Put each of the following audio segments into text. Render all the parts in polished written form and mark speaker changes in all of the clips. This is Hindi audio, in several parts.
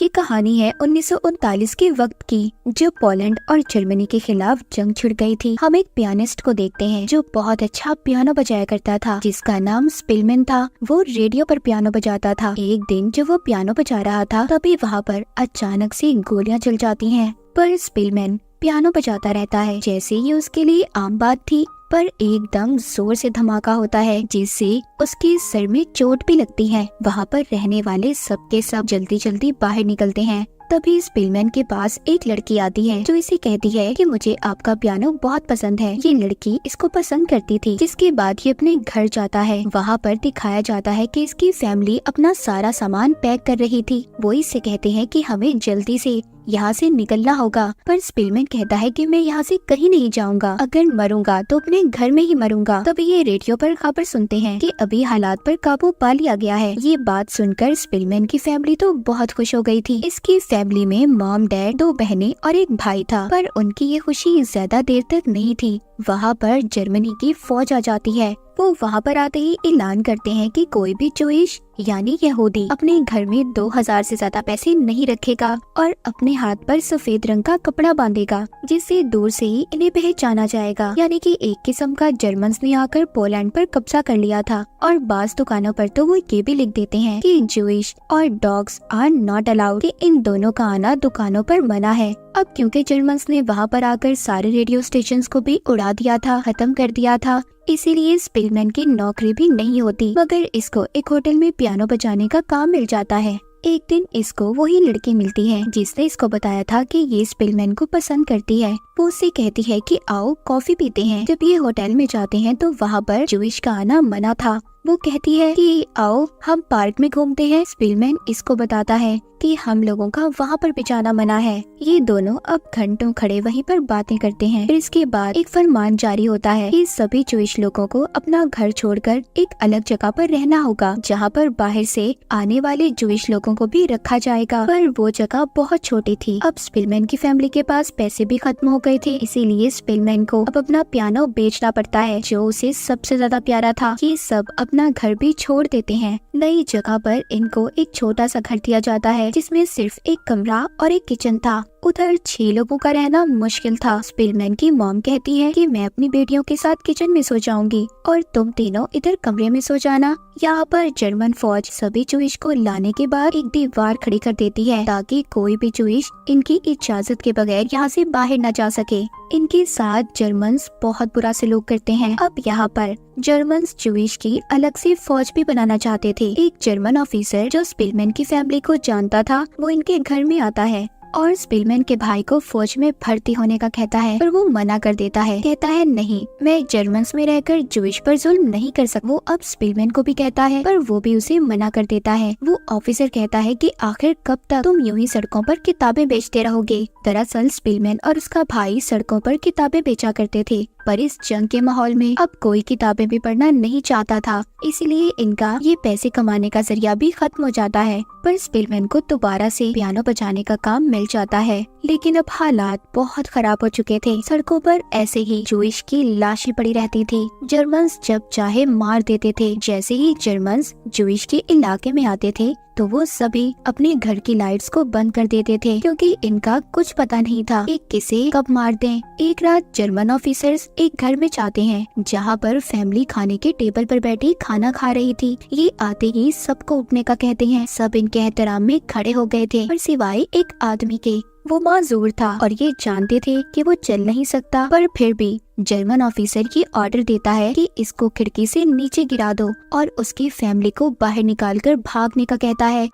Speaker 1: कहानी है 1939 के वक्त की, जब पोलैंड और जर्मनी के खिलाफ जंग छिड़ गई थी। हम एक पियानिस्ट को देखते हैं जो बहुत अच्छा पियानो बजाया करता था, जिसका नाम स्पिलमैन था। वो रेडियो पर पियानो बजाता था। एक दिन जब वो पियानो बजा रहा था, तभी वहाँ पर अचानक से गोलियां चल जाती हैं। पर स्पिलमैन पियानो बजाता रहता है जैसे ये उसके लिए आम बात थी। पर एकदम जोर से धमाका होता है, जिससे उसके सर में चोट भी लगती है। वहाँ पर रहने वाले सबके सब जल्दी जल्दी बाहर निकलते हैं। तभी स्पिलमैन के पास एक लड़की आती है जो इसे कहती है कि मुझे आपका पियानो बहुत पसंद है। ये लड़की इसको पसंद करती थी, जिसके बाद ये अपने घर जाता है। वहाँ पर दिखाया जाता है कि इसकी फैमिली अपना सारा सामान पैक कर रही थी। वो इससे कहते हैं कि हमें जल्दी से यहाँ से निकलना होगा। पर स्पिलमैन कहता है कि मैं यहाँ से कहीं नहीं जाऊंगा, अगर मरूंगा तो अपने घर में ही मरूंगा। तभी ये रेडियो पर खबर सुनते हैं कि अभी हालात पर काबू पा लिया गया है। ये बात सुनकर स्पिलमैन की फैमिली तो बहुत खुश हो गई थी। इसकी फैमिली में मॉम, डैड, 2 बहनें और एक भाई था। पर उनकी ये खुशी ज्यादा देर तक नहीं थी। वहाँ पर जर्मनी की फौज आ जाती है। वो वहाँ पर आते ही ऐलान करते हैं कि कोई भी जूइश यानी यहूदी अपने घर में 2000 से ज्यादा पैसे नहीं रखेगा और अपने हाथ पर सफेद रंग का कपड़ा बांधेगा, जिससे दूर से ही इन्हें पहचाना जाएगा। यानी कि एक किस्म का जर्मन्स ने आकर पोलैंड पर कब्जा कर लिया था। और बास दुकानों पर तो वो ये भी लिख देते हैं कि जूइश और डॉग्स आर नॉट अलाउड, कि इन दोनों का आना दुकानों पर मना है। अब क्योंकि जर्मन्स ने वहाँ पर आकर सारे रेडियो स्टेशंस को भी उड़ा दिया था, खत्म कर दिया था, इसीलिए स्पिलमैन की नौकरी भी नहीं होती। मगर इसको एक होटल में पियानो बजाने का काम मिल जाता है। एक दिन इसको वही लड़की मिलती है जिसने इसको बताया था कि ये स्पिलमैन को पसंद करती है। वो उससे कहती है कि आओ कॉफी पीते हैं। जब ये होटल में जाते हैं तो वहाँ पर जूइश का आना मना था। वो कहती है कि आओ हम पार्क में घूमते हैं। स्पिलमैन इसको बताता है कि हम लोगों का वहाँ पर भी जाना मना है। ये दोनों अब घंटों खड़े वहीं पर बातें करते हैं। फिर इसके बाद एक फरमान जारी होता है कि सभी जूइश लोगों को अपना घर छोड़कर एक अलग जगह पर रहना होगा, जहाँ पर बाहर से आने वाले जूइश लोगों को भी रखा जाएगा। पर वो जगह बहुत छोटी थी। अब स्पिलमैन की फैमिली के पास पैसे भी खत्म हो गए थे, इसीलिए स्पिलमैन को अब अपना पियानो बेचना पड़ता है जो उसे सबसे ज्यादा प्यारा था। ये सब अपना घर भी छोड़ देते हैं। नई जगह पर इनको एक छोटा सा घर दिया जाता है जिसमें सिर्फ एक कमरा और एक किचन था। उधर 6 लोगों का रहना मुश्किल था। स्पिलमैन की मॉम कहती है कि मैं अपनी बेटियों के साथ किचन में सो जाऊंगी और तुम तीनों इधर कमरे में सो जाना। यहाँ पर जर्मन फौज सभी जूइश को लाने के बाद एक दीवार खड़ी कर देती है ताकि कोई भी जूइश इनकी इजाजत के बगैर यहाँ से बाहर न जा सके। इनके साथ जर्मन्स बहुत बुरा सलूक करते हैं। अब यहाँ पर जर्मन्स जूइश की अलग से फौज भी बनाना चाहते थे। एक जर्मन ऑफिसर जो स्पिलमैन की फैमिली को जानता था, वो इनके घर में आता है और स्पिलमैन के भाई को फौज में भर्ती होने का कहता है, पर वो मना कर देता है। कहता है नहीं, मैं जर्मन्स में रहकर जूइश पर जुल्म नहीं कर सकता। वो अब स्पिलमैन को भी कहता है, पर वो भी उसे मना कर देता है। वो ऑफिसर कहता है कि आखिर कब तक तुम यूं ही सड़कों पर किताबें बेचते रहोगे। दरअसल स्पिलमैन और उसका भाई सड़कों पर किताबें बेचा करते थे, पर इस जंग के माहौल में अब कोई किताबें भी पढ़ना नहीं चाहता था, इसलिए इनका ये पैसे कमाने का जरिया भी खत्म हो जाता है। पर स्पिलमैन को दोबारा से पियानो बजाने का काम मिल जाता है, लेकिन अब हालात बहुत खराब हो चुके थे। सड़कों पर ऐसे ही जूइश की लाशें पड़ी रहती थी। जर्मन्स जब चाहे मार देते थे। जैसे ही जर्मन्स जूइश के इलाके में आते थे तो वो सभी अपने घर की लाइट्स को बंद कर देते थे, क्योंकि इनका कुछ पता नहीं था कि किसे कब मार दें। एक रात जर्मन ऑफिसर्स एक घर में जाते हैं जहाँ पर फैमिली खाने के टेबल पर बैठी खाना खा रही थी। ये आते ही सबको उठने का कहते हैं। सब इनके एहतराम में खड़े हो गए थे, पर सिवाय एक आदमी के। वो माजूर था और ये जानते थे कि वो चल नहीं सकता, पर फिर भी जर्मन ऑफिसर की ऑर्डर देता है कि इसको खिड़की से नीचे गिरा दो और उसकी फैमिली को बाहर निकालकर भागने का कहता है।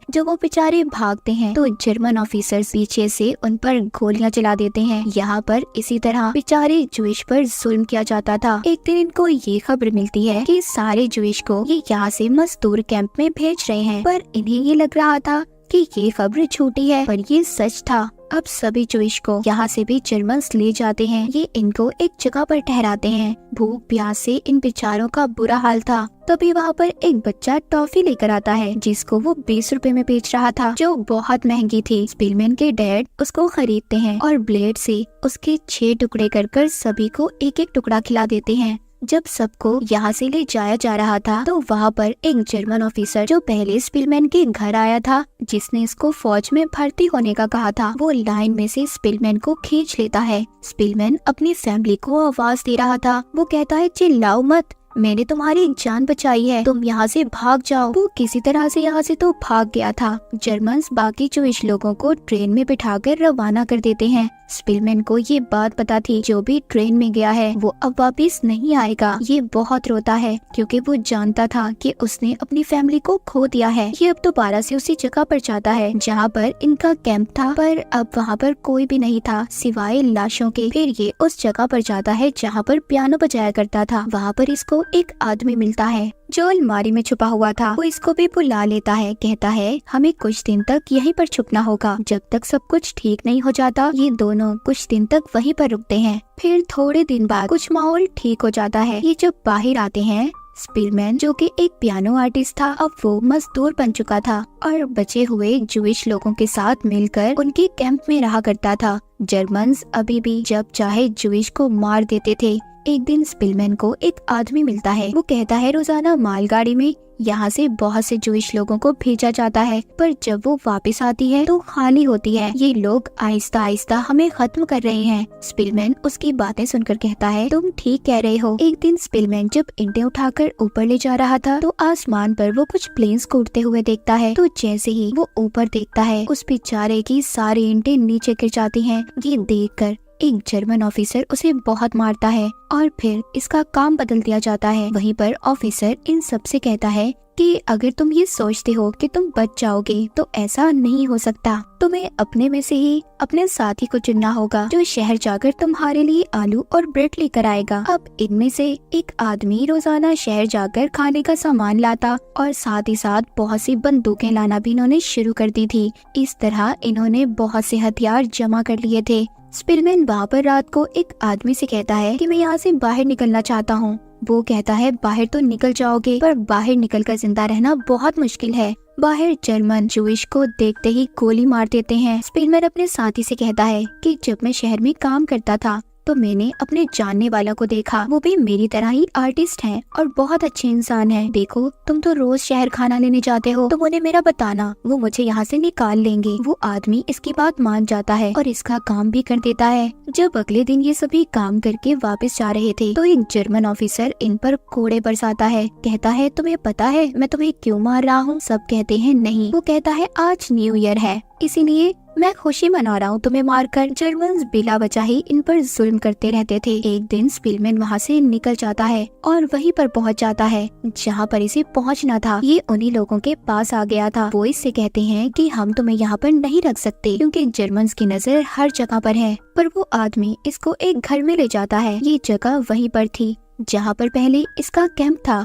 Speaker 1: जब वो बेचारे भागते हैं तो जर्मन ऑफिसर्स पीछे से उन पर गोलियां चला देते हैं। यहाँ पर इसी तरह बेचारे जूइश पर जुल्म किया जाता था। एक दिन इनको ये खबर मिलती है कि सारे जूइश को ये यहाँ से मजदूर कैंप में भेज रहे हैं, पर इन्हें ये लग रहा था कि ये खबर झूठी है, पर ये सच था। अब सभी जूइश को यहाँ से भी जर्मन्स ले जाते हैं। ये इनको एक जगह पर ठहराते हैं। भूख प्यास से इन बेचारों का बुरा हाल था। तभी वहाँ पर एक बच्चा टॉफी लेकर आता है जिसको वो 20 रुपए में बेच रहा था, जो बहुत महंगी थी। स्पिलमैन के डैड उसको खरीदते हैं और ब्लेड से उसके 6 टुकड़े कर सभी को एक एक टुकड़ा खिला देते हैं। जब सबको यहाँ से ले जाया जा रहा था तो वहाँ पर एक जर्मन ऑफिसर जो पहले स्पिलमैन के घर आया था, जिसने इसको फौज में भर्ती होने का कहा था, वो लाइन में से स्पिलमैन को खींच लेता है। स्पिलमैन अपनी फैमिली को आवाज दे रहा था। वो कहता है, चिल्लाओ मत, मैंने तुम्हारी जान बचाई है, तुम यहाँ से भाग जाओ। वो किसी तरह से यहाँ से तो भाग गया था। जर्मन्स बाकी जूइश लोगों को ट्रेन में बिठाकर रवाना कर देते हैं। स्पिलमैन को ये बात पता थी, जो भी ट्रेन में गया है वो अब वापस नहीं आएगा। ये बहुत रोता है क्योंकि वो जानता था कि उसने अपनी फैमिली को खो दिया है। ये अब दोबारा से उसी जगह पर जाता है जहाँ पर इनका कैंप था, पर अब वहाँ पर कोई भी नहीं था सिवाय लाशों के। फिर ये उस जगह पर जाता है जहाँ पर पियानो बजाया करता था। वहाँ पर इसको एक आदमी मिलता है जो अलमारी में छुपा हुआ था। वो इसको भी बुला लेता है, कहता है हमें कुछ दिन तक यहीं पर छुपना होगा, जब तक सब कुछ ठीक नहीं हो जाता। ये दोनों कुछ दिन तक वहीं पर रुकते हैं। फिर थोड़े दिन बाद कुछ माहौल ठीक हो जाता है। ये जब बाहर आते हैं, स्पिलमैन जो कि एक पियानो आर्टिस्ट था, अब वो मजदूर बन चुका था और बचे हुए जूइश लोगों के साथ मिलकर उनके कैंप में रहा करता था। जर्मन्स अभी भी जब चाहे जूइश को मार देते थे। एक दिन स्पिलमैन को एक आदमी मिलता है। वो कहता है रोजाना मालगाड़ी में यहाँ से बहुत से जूइश लोगों को भेजा जाता है, पर जब वो वापस आती है तो खाली होती है। ये लोग आहिस्ता आहिस्ता हमें खत्म कर रहे हैं। स्पिलमैन उसकी बातें सुनकर कहता है, तुम ठीक कह रहे हो। एक दिन स्पिलमैन जब ईंटें उठाकर ऊपर ले जा रहा था तो आसमान पर वो कुछ प्लेन्स को उड़ते हुए देखता है। तो जैसे ही वो ऊपर देखता है, उस बेचारे की सारी ईंटें नीचे गिर जाती हैं। ये देखकर एक जर्मन ऑफिसर उसे बहुत मारता है और फिर इसका काम बदल दिया जाता है। वहीं पर ऑफिसर इन सब से कहता है कि अगर तुम ये सोचते हो कि तुम बच जाओगे तो ऐसा नहीं हो सकता। तुम्हें अपने में से ही अपने साथी को चुनना होगा जो शहर जाकर तुम्हारे लिए आलू और ब्रेड लेकर आएगा। अब इनमें से एक आदमी रोजाना शहर जाकर खाने का सामान लाता और साथ ही साथ बहुत सी बंदूकें लाना भी इन्होंने शुरू कर दी थी। इस तरह इन्होंने बहुत से हथियार जमा कर लिए थे। स्पिलमैन वहाँ पर रात को एक आदमी से कहता है कि मैं यहाँ से बाहर निकलना चाहता हूँ। वो कहता है बाहर तो निकल जाओगे, पर बाहर निकलकर जिंदा रहना बहुत मुश्किल है। बाहर जर्मन जूइश को देखते ही गोली मार देते हैं। स्पिलमैन अपने साथी से कहता है कि जब मैं शहर में काम करता था तो मैंने अपने जानने वालों को देखा, वो भी मेरी तरह ही आर्टिस्ट हैं और बहुत अच्छे इंसान हैं। देखो तुम तो रोज शहर खाना लेने जाते हो, तुम उन्हें मेरा बताना, वो मुझे यहाँ से निकाल लेंगे। वो आदमी इसकी बात मान जाता है और इसका काम भी कर देता है। जब अगले दिन ये सभी काम करके वापस जा रहे थे तो एक जर्मन ऑफिसर इन पर कोड़े बरसाता है। कहता है तुम्हें पता है मैं तुम्हें क्यों मार रहा हूँ? सब कहते हैं नहीं। वो कहता है आज न्यू ईयर है, इसीलिए मैं खुशी मना रहा हूँ तुम्हें मारकर। जर्मन्स बिला वजह ही इन पर जुल्म करते रहते थे। एक दिन स्पिलमैन वहाँ से निकल जाता है और वहीं पर पहुँच जाता है जहाँ पर इसे पहुँचना था। ये उन्हीं लोगों के पास आ गया था। वो इससे कहते हैं कि हम तुम्हें यहाँ पर नहीं रख सकते क्योंकि जर्मन्स की नजर हर जगह पर है। पर वो आदमी इसको एक घर में ले जाता है। ये जगह वहीं पर थी जहाँ पर पहले इसका कैंप था।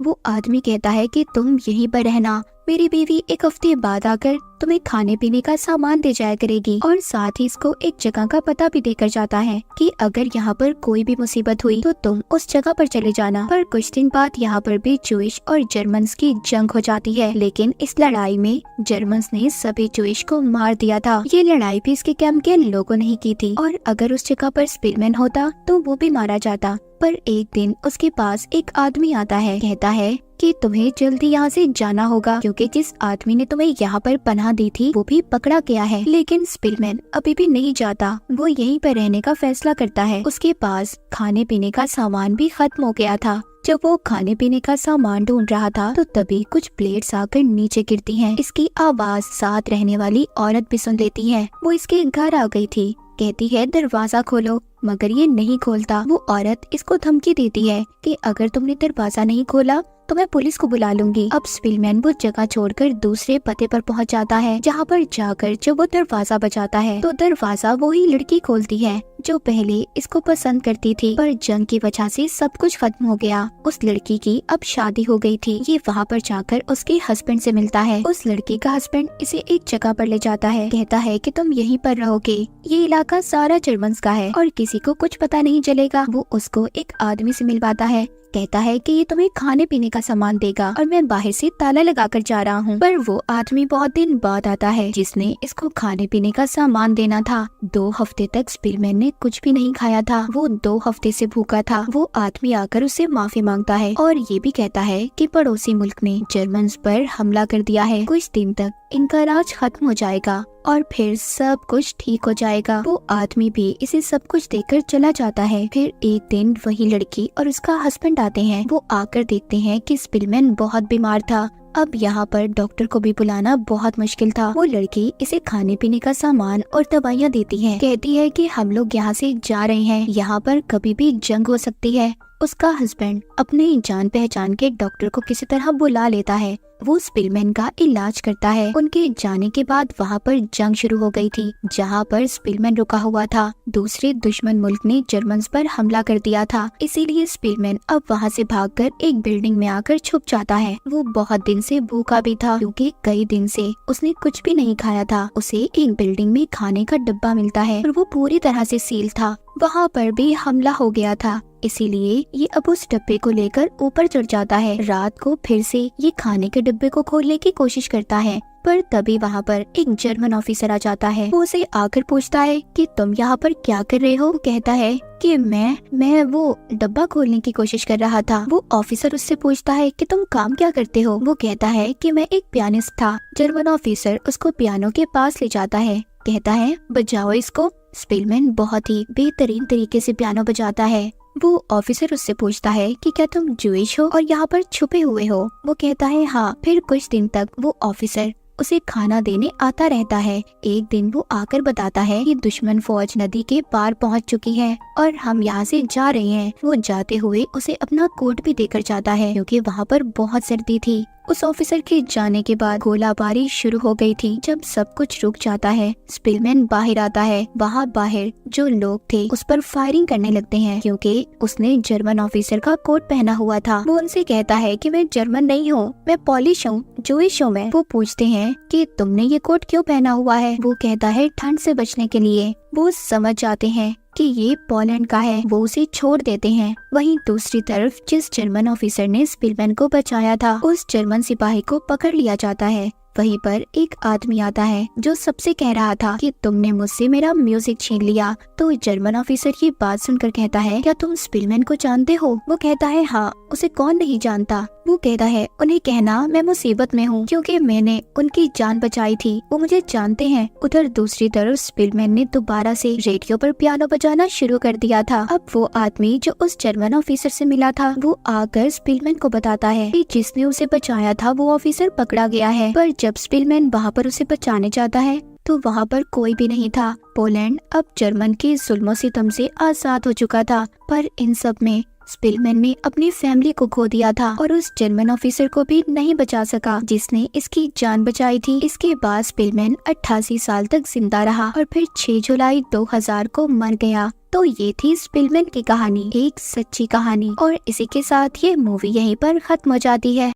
Speaker 1: वो आदमी कहता है कि तुम यहीं पर रहना, मेरी बीवी एक हफ्ते बाद आकर तुम्हें खाने पीने का सामान दे जाया करेगी। और साथ ही इसको एक जगह का पता भी देकर जाता है कि अगर यहाँ पर कोई भी मुसीबत हुई तो तुम उस जगह पर चले जाना। पर कुछ दिन बाद यहाँ पर भी जूइश और जर्मन्स की जंग हो जाती है, लेकिन इस लड़ाई में जर्मन्स ने सभी जूइश को मार दिया था। ये लड़ाई भी इसके कैंप के लोगों ने ही की थी और अगर उस जगह पर स्पिलमैन होता तो वो भी मारा जाता। पर एक दिन उसके पास एक आदमी आता है, कहता है कि तुम्हें जल्दी यहाँ से जाना होगा क्योंकि जिस आदमी ने तुम्हें यहाँ पर पनाह दी थी वो भी पकड़ा गया है। लेकिन स्पिलमैन अभी भी नहीं जाता, वो यहीं पर रहने का फैसला करता है। उसके पास खाने पीने का सामान भी खत्म हो गया था। जब वो खाने पीने का सामान ढूंढ रहा था तो तभी कुछ प्लेट्स आकर नीचे गिरती हैं। इसकी आवाज साथ रहने वाली औरत भी सुन लेती है। वो इसके घर आ गई थी, कहती है दरवाजा खोलो, मगर ये नहीं खोलता। वो औरत इसको धमकी देती है कि अगर तुमने दरवाजा नहीं खोला तो मैं पुलिस को बुला लूंगी। अब स्पिलमैन वो जगह छोड़कर दूसरे पते पर पहुंच जाता है, जहां पर जाकर जब वो दरवाजा बजाता है तो दरवाजा वही लड़की खोलती है जो पहले इसको पसंद करती थी। पर जंग की वजह से सब कुछ खत्म हो गया। उस लड़की की अब शादी हो गई थी। ये वहाँ पर जाकर उसके हस्बैंड से मिलता है। उस लड़की का हस्बैंड इसे एक जगह पर ले जाता है, कहता है कि तुम यहीं पर रहोगे, ये इलाका सारा जर्मन्स का है और किसी को कुछ पता नहीं चलेगा। वो उसको एक आदमी से मिलवाता है कहता है कि ये तुम्हें खाने पीने का सामान देगा और मैं बाहर से ताला लगाकर जा रहा हूँ। पर वो आदमी बहुत दिन बाद आता है जिसने इसको खाने पीने का सामान देना था। 2 हफ्ते तक स्पिलमैन ने कुछ भी नहीं खाया था। वो 2 हफ्ते से भूखा था। वो आदमी आकर उससे माफी मांगता है और ये भी कहता है कि पड़ोसी मुल्क ने जर्मन्स पर हमला कर दिया है। कुछ दिन तक इनका राज खत्म हो जाएगा और फिर सब कुछ ठीक हो जाएगा। वो आदमी भी इसे सब कुछ देखकर चला जाता है। फिर एक दिन वही लड़की और उसका हस्बैंड आते हैं। वो आकर देखते हैं कि स्पिलमैन बहुत बीमार था। अब यहाँ पर डॉक्टर को भी बुलाना बहुत मुश्किल था। वो लड़की इसे खाने पीने का सामान और दवाइयाँ देती है। कहती है कि हम लोग यहाँ से जा रहे हैं, यहाँ पर कभी भी जंग हो सकती है। उसका हस्बैंड अपने जान पहचान के डॉक्टर को किसी तरह बुला लेता है। वो स्पिलमैन का इलाज करता है। उनके जाने के बाद वहाँ पर जंग शुरू हो गई थी, जहाँ पर स्पिलमैन रुका हुआ था। दूसरे दुश्मन मुल्क ने जर्मन्स पर हमला कर दिया था, इसीलिए स्पिलमैन अब वहाँ से भागकर एक बिल्डिंग में आकर छुप जाता है। वो बहुत दिन से भूखा भी था क्योंकि कई दिन से उसने कुछ भी नहीं खाया था। उसे एक बिल्डिंग में खाने का डब्बा मिलता है और वो पूरी तरह से सील था। वहाँ पर भी हमला हो गया था, इसीलिए ये अब उस डब्बे को लेकर ऊपर चढ़ जाता है। रात को फिर से ये खाने के डिब्बे को खोलने की कोशिश करता है, पर तभी वहाँ पर एक जर्मन ऑफिसर आ जाता है। वो उसे आकर पूछता है कि तुम यहाँ पर क्या कर रहे हो। वो कहता है कि मैं वो डब्बा खोलने की कोशिश कर रहा था। वो ऑफिसर उससे पूछता है कि तुम काम क्या करते हो। वो कहता है कि मैं एक पियानिस्ट था। जर्मन ऑफिसर उसको पियानो के पास ले जाता है, कहता है बजाओ इसको। स्पिलमैन बहुत ही बेहतरीन तरीके से पियानो बजाता है। वो ऑफिसर उससे पूछता है कि क्या तुम जूइश हो और यहाँ पर छुपे हुए हो। वो कहता है हाँ। फिर कुछ दिन तक वो ऑफिसर उसे खाना देने आता रहता है। एक दिन वो आकर बताता है कि दुश्मन फौज नदी के पार पहुंच चुकी है और हम यहाँ से जा रहे हैं। वो जाते हुए उसे अपना कोट भी देकर जाता है क्योंकि वहाँ पर बहुत सर्दी थी। उस ऑफिसर के जाने के बाद गोलाबारी शुरू हो गई थी। जब सब कुछ रुक जाता है, स्पिलमैन बाहर आता है। वहाँ बाहर जो लोग थे उस पर फायरिंग करने लगते हैं क्योंकि उसने जर्मन ऑफिसर का कोट पहना हुआ था। वो उनसे कहता है कि मैं जर्मन नहीं हूँ, मैं पॉलिश हूँ, जूइश हूँ मैं। वो पूछते हैं कि तुमने ये कोट क्यों पहना हुआ है। वो कहता है ठंड से बचने के लिए। वो समझ जाते हैं कि ये पोलैंड का है। वो उसे छोड़ देते हैं। वहीं दूसरी तरफ जिस जर्मन ऑफिसर ने स्पिलमैन को बचाया था, उस जर्मन सिपाही को पकड़ लिया जाता है। वहीं पर एक आदमी आता है जो सबसे कह रहा था कि तुमने मुझसे मेरा म्यूजिक छीन लिया। तो जर्मन ऑफिसर की बात सुनकर कहता है क्या तुम स्पिलमैन को जानते हो। वो कहता है हाँ, उसे कौन नहीं जानता। वो कहता है उन्हें कहना मैं मुसीबत में हूँ क्योंकि मैंने उनकी जान बचाई थी, वो मुझे जानते हैं। उधर दूसरी तरफ स्पिलमैन ने दोबारा से रेडियो पर पियानो बजाना शुरू कर दिया था। अब वो आदमी जो उस जर्मन ऑफिसर से मिला था वो आकर स्पिलमैन को बताता है कि जिसने उसे बचाया था वो ऑफिसर पकड़ा गया है। पर जब स्पिलमैन वहाँ पर उसे बचाने जाता है तो वहाँ पर कोई भी नहीं था। पोलैंड अब जर्मन के जुल्मों सितम से आजाद हो चुका था, पर इन सब में स्पिलमैन ने अपनी फैमिली को खो दिया था और उस जर्मन ऑफिसर को भी नहीं बचा सका जिसने इसकी जान बचाई थी। इसके बाद स्पिलमैन 88 साल तक जिंदा रहा और फिर 6 जुलाई 2000 को मर गया। तो ये थी स्पिलमैन की कहानी, एक सच्ची कहानी। और इसी के साथ ये मूवी यहीं पर खत्म हो जाती है।